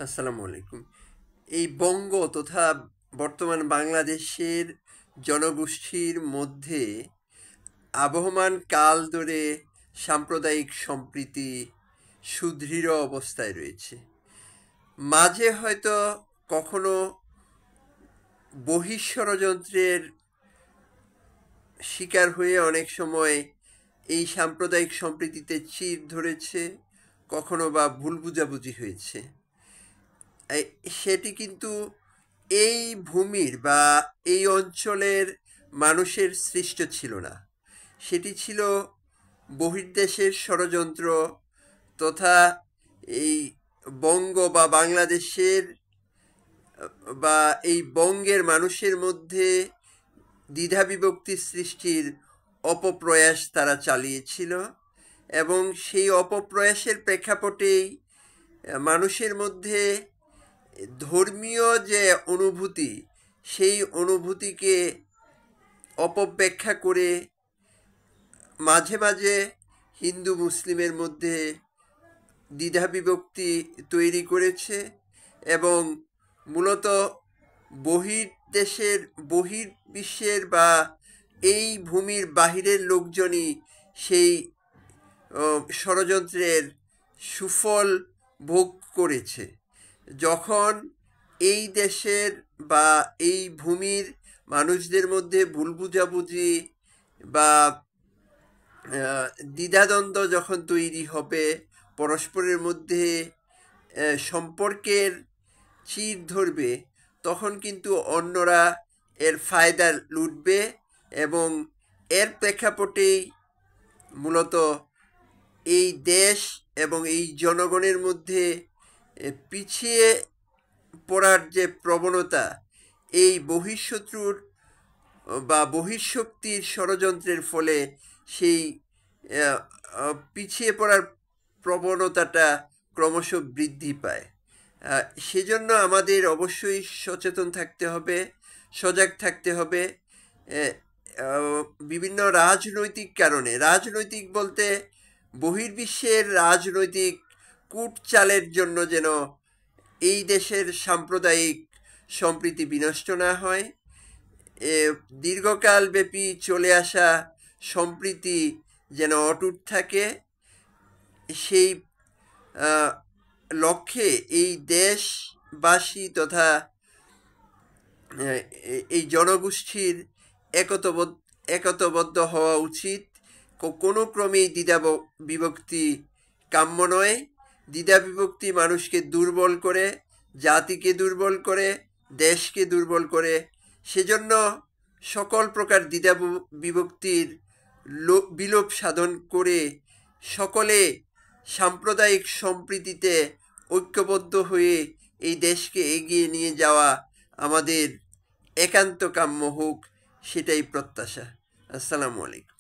আসসালামু আলাইকুম। এই বঙ্গ তথা বর্তমান বাংলাদেশের জনগোষ্ঠীর মধ্যে আবহমান কাল ধরে সাম্প্রদায়িক সম্প্রীতি সুদৃঢ় অবস্থায় রয়েছে। মাঝে হয়তো কখনো বহিঃষড়যন্ত্রের শিকার হয়ে অনেক সময় এই সাম্প্রদায়িক সম্প্রীতিতে চির ধরেছে, কখনো বা ভুল বুঝাবুঝি হয়েছে। সেটি কিন্তু এই ভূমির বা এই অঞ্চলের মানুষের সৃষ্ট ছিল না, সেটি ছিল বহির্দেশের ষড়যন্ত্র তথা এই বঙ্গ বা বাংলাদেশের বা এই বঙ্গের মানুষের মধ্যে দ্বিধা বিভক্তি সৃষ্টির অপপ্রয়াস তারা চালিয়েছিল এবং সেই অপপ্রয়াসের প্রেক্ষাপটেই মানুষের মধ্যে ধর্মীয় যে অনুভূতি সেই অনুভূতিকে অপব্যাখ্যা করে মাঝে মাঝে হিন্দু মুসলিমের মধ্যে দ্বিধা বিভক্তি তৈরি করেছে এবং মূলত বহির্দেশের বহির্বিশ্বের বা এই ভূমির বাহিরের লোকজনই সেই ষড়যন্ত্রের সুফল ভোগ করেছে। যখন এই দেশের বা এই ভূমির মানুষদের মধ্যে ভুল বুঝাবুঝি বা দ্বিধাদ্বন্দ্ব যখন তৈরি হবে, পরস্পরের মধ্যে সম্পর্কের চির ধরবে, তখন কিন্তু অন্যরা এর ফায়দা লুটবে এবং এর প্রেক্ষাপটেই মূলত এই দেশ এবং এই জনগণের মধ্যে পিছিয়ে পড়ার যে প্রবণতা, এই বহিঃশত্রুর বা বহিঃশক্তির ষড়যন্ত্রের ফলে সেই পিছিয়ে পড়ার প্রবণতাটা ক্রমশ বৃদ্ধি পায়। সেজন্য আমাদের অবশ্যই সচেতন থাকতে হবে, সজাগ থাকতে হবে। বিভিন্ন রাজনৈতিক কারণে, রাজনৈতিক বলতে বহির্বিশ্বের রাজনৈতিক কূটচালের জন্য যেন এই দেশের সাম্প্রদায়িক সম্প্রীতি বিনষ্ট না হয়, দীর্ঘকাল ব্যাপী চলে আসা সম্প্রীতি যেন অটুট থাকে, সেই লক্ষ্যে এই দেশবাসী তথা এই জনগোষ্ঠীর একতাবদ্ধ হওয়া উচিত। কোনো ক্রমেই দ্বিধা বিভক্তি কাম্য নয়। দ্বিধা বিভক্তি মানুষকে দুর্বল করে, জাতিকে দুর্বল করে, দেশকে দুর্বল করে। সেজন্য সকল প্রকার দ্বিধা বিভক্তির বিলোপ সাধন করে সকলে সাম্প্রদায়িক সম্প্রীতিতে ঐক্যবদ্ধ হয়ে এই দেশকে এগিয়ে নিয়ে যাওয়া আমাদের একান্ত কাম্য হোক, সেটাই প্রত্যাশা। আসসালামু আলাইকুম।